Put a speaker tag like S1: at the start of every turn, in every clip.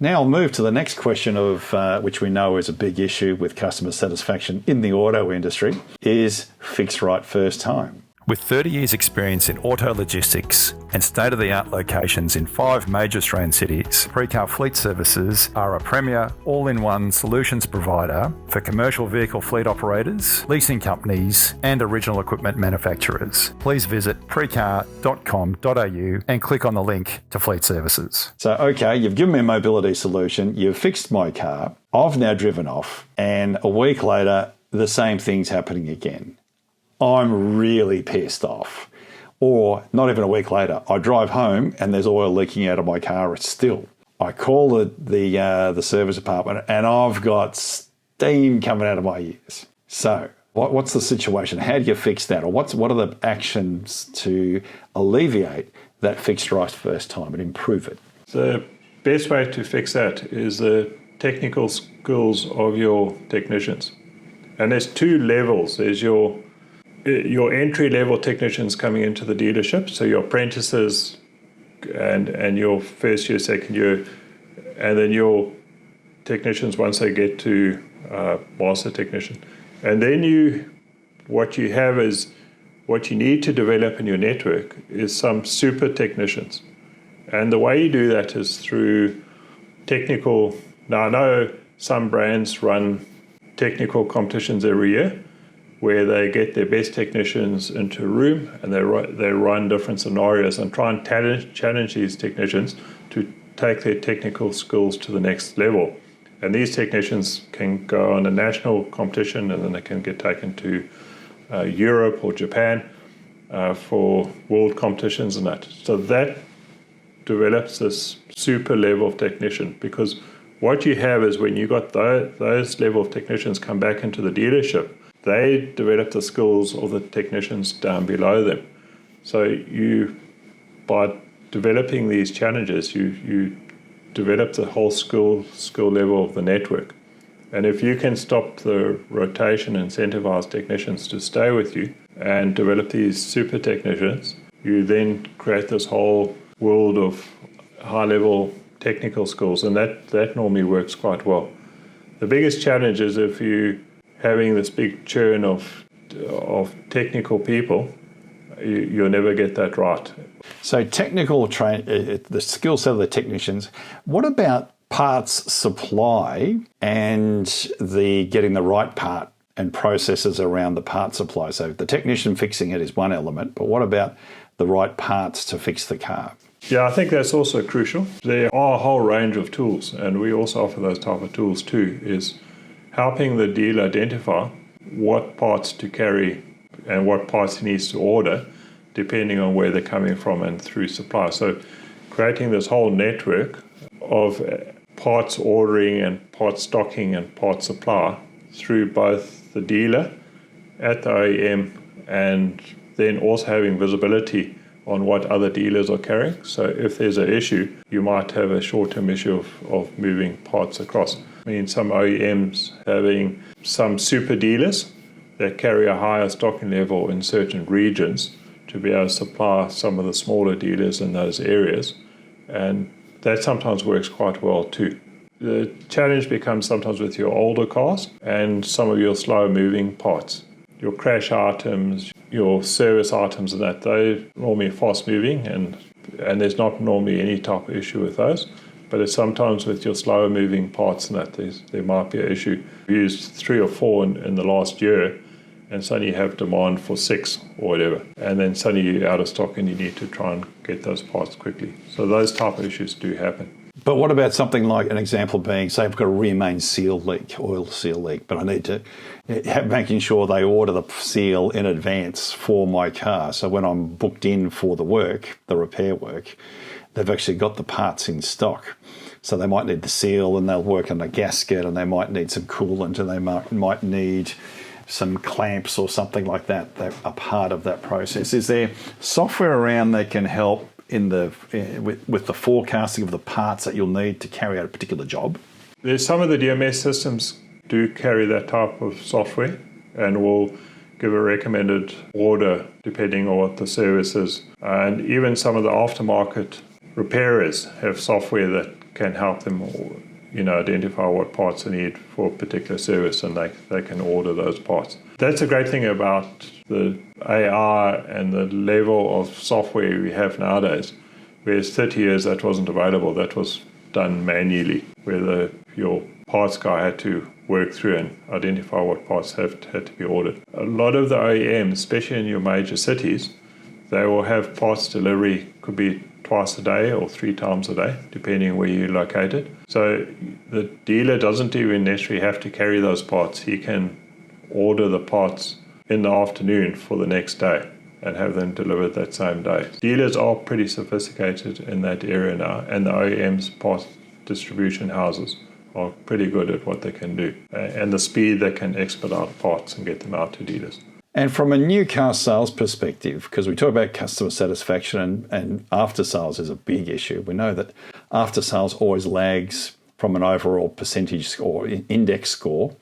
S1: Now I'll move to the next question of which we know is a big issue with customer satisfaction in the auto industry, is fix right first time. With 30 years experience in auto logistics and state-of-the-art locations in 5 major Australian cities, Precar Fleet Services are a premier all-in-one solutions provider for commercial vehicle fleet operators, leasing companies and original equipment manufacturers. Please visit precar.com.au and click on the link to Fleet Services. So, okay, you've given me a mobility solution, you've fixed my car, I've now driven off, and a week later, the same thing's happening again. I'm really pissed off. Or not even a week later, I drive home and there's oil leaking out of my car still. I call the service department and I've got steam coming out of my ears. So what's the situation? How do you fix that? Or what are the actions to alleviate that fixed right first time and improve it?
S2: The best way to fix that is the technical skills of your technicians. And there's 2 levels. There's your entry-level technicians coming into the dealership, so your apprentices and your first year, second year, and then your technicians once they get to master technician. And then what you have is, what you need to develop in your network is some super technicians. And the way you do that is through technical. Now I know some brands run technical competitions every year, where they get their best technicians into a room and they run different scenarios and try and challenge these technicians to take their technical skills to the next level. And these technicians can go on a national competition and then they can get taken to Europe or Japan for world competitions and that. So that develops this super level of technician, because what you have is when you got those level of technicians come back into the dealership, they develop the skills of the technicians down below them. So by developing these challenges, you develop the whole skill level of the network. And if you can stop the rotation and incentivize technicians to stay with you and develop these super technicians, you then create this whole world of high-level technical skills, and that normally works quite well. The biggest challenge is if you having this big churn of technical people, you'll never get that right.
S1: So the skill set of the technicians. What about parts supply and getting the right part and processes around the part supply? So the technician fixing it is one element, but what about the right parts to fix the car?
S2: Yeah, I think that's also crucial. There are a whole range of tools, and we also offer those type of tools too, is helping the dealer identify what parts to carry and what parts he needs to order, depending on where they're coming from and through supply. So creating this whole network of parts ordering and parts stocking and parts supply through both the dealer at the OEM and then also having visibility on what other dealers are carrying. So if there's an issue, you might have a short-term issue of moving parts across. I mean, some OEMs having some super dealers that carry a higher stocking level in certain regions to be able to supply some of the smaller dealers in those areas. And that sometimes works quite well too. The challenge becomes sometimes with your older cars and some of your slower moving parts. Your crash items, your service items and that, they're normally fast moving and there's not normally any type of issue with those. But it's sometimes with your slower moving parts and that there might be an issue. We used 3 or 4 in the last year, and suddenly you have demand for 6 or whatever. And then suddenly you're out of stock and you need to try and get those parts quickly. So those type of issues do happen.
S1: But what about something like, an example being, say I've got a rear main seal leak, oil seal leak, but I need to making sure they order the seal in advance for my car. So when I'm booked in for the repair work, they've actually got the parts in stock. So they might need the seal and they'll work on the gasket, and they might need some coolant, and they might need some clamps or something like that are part of that process. Is there software around that can help with the forecasting of the parts that you'll need to carry out a particular job?
S2: There's some of the DMS systems do carry that type of software and will give a recommended order depending on what the service is. And even some of the aftermarket repairers have software that can help them, identify what parts they need for a particular service, and they can order those parts. That's a great thing about the AI and the level of software we have nowadays. Whereas 30 years that wasn't available, that was done manually, where your parts guy had to work through and identify what parts had to be ordered. A lot of the OEMs, especially in your major cities, they will have parts delivery, could be twice a day or 3 times a day, depending where you're located. So the dealer doesn't even necessarily have to carry those parts. He can order the parts in the afternoon for the next day and have them delivered that same day. Dealers are pretty sophisticated in that area now, and the OEM's parts distribution houses are pretty good at what they can do, and the speed they can expedite parts and get them out to dealers.
S1: And from a new car sales perspective, because we talk about customer satisfaction and after sales is a big issue. We know that after sales always lags from an overall percentage score, index score,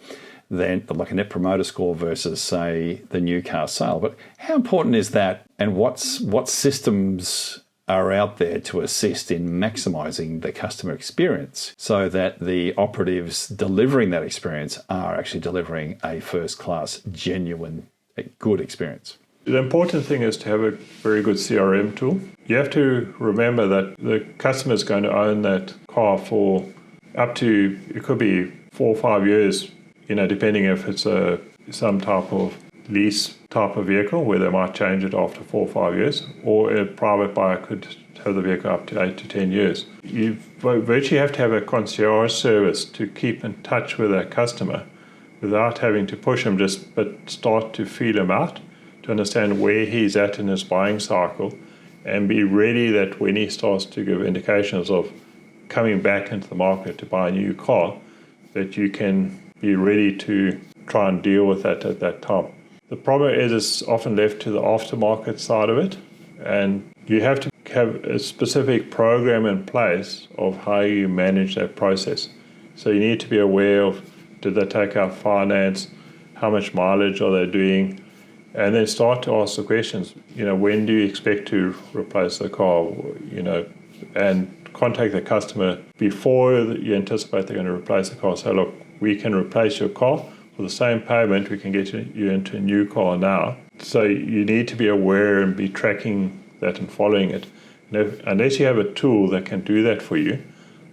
S1: than like a net promoter score versus, say, the new car sale. But how important is that, and what systems are out there to assist in maximising the customer experience so that the operatives delivering that experience are actually delivering a first-class, genuine, good experience?
S2: The important thing is to have a very good CRM tool. You have to remember that the customer is going to own that car for up to, it could be 4 or 5 years, depending if it's some type of lease type of vehicle where they might change it after 4 or 5 years, or a private buyer could have the vehicle up to 8 to 10 years. You virtually have to have a concierge service to keep in touch with that customer without having to push him, but start to feel him out, to understand where he's at in his buying cycle, and be ready that when he starts to give indications of coming back into the market to buy a new car, that you can be ready to try and deal with that at that time. The problem is it's often left to the aftermarket side of it, and you have to have a specific program in place of how you manage that process. So you need to be aware of, did they take out finance, how much mileage are they doing, and then start to ask the questions, when do you expect to replace the car, and contact the customer before you anticipate they're going to replace the car. So look, we can replace your car for the same payment, we can get you into a new car now. So you need to be aware and be tracking that and following it. Unless you have a tool that can do that for you,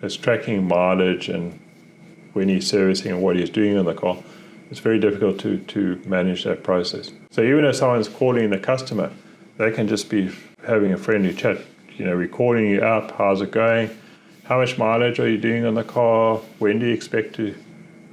S2: that's tracking mileage and when he's servicing and what he's doing on the car, it's very difficult to manage that process. So even if someone's calling the customer, they can just be having a friendly chat, we're calling you up, how's it going? How much mileage are you doing on the car? When do you expect to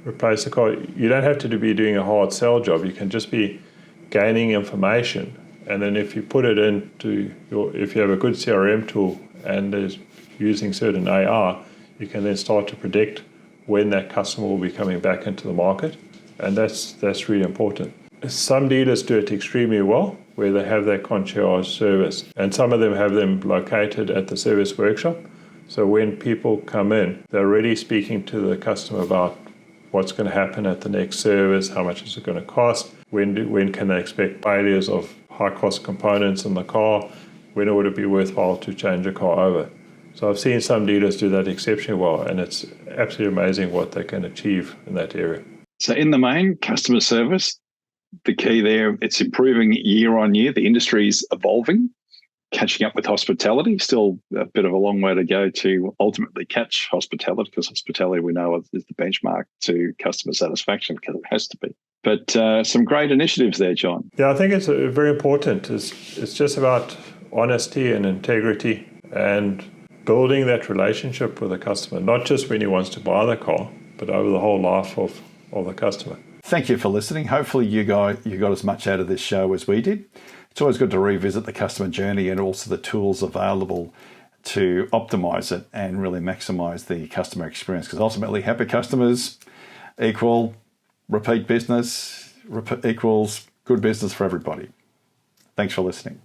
S2: replace the car? You don't have to be doing a hard sell job. You can just be gaining information. And then if you put it into if you have a good CRM tool and is using certain AI, you can then start to predict when that customer will be coming back into the market. And that's really important. Some dealers do it extremely well, where they have that concierge service. And some of them have them located at the service workshop. So when people come in, they're already speaking to the customer about what's going to happen at the next service, how much is it going to cost, when can they expect failures of high-cost components in the car, when would it be worthwhile to change a car over. So I've seen some dealers do that exceptionally well, and it's absolutely amazing what they can achieve in that area.
S3: So in the main, customer service, the key there, it's improving year on year. The industry is evolving, catching up with hospitality. Still a bit of a long way to go to ultimately catch hospitality, because hospitality, we know, is the benchmark to customer satisfaction, because it has to be. But some great initiatives there, John.
S2: Yeah, I think it's very important. It's just about honesty and integrity and building that relationship with the customer, not just when he wants to buy the car, but over the whole life of the customer.
S1: Thank you for listening. Hopefully you got as much out of this show as we did. It's always good to revisit the customer journey and also the tools available to optimize it and really maximize the customer experience, because ultimately happy customers equal repeat business, equals good business for everybody. Thanks for listening.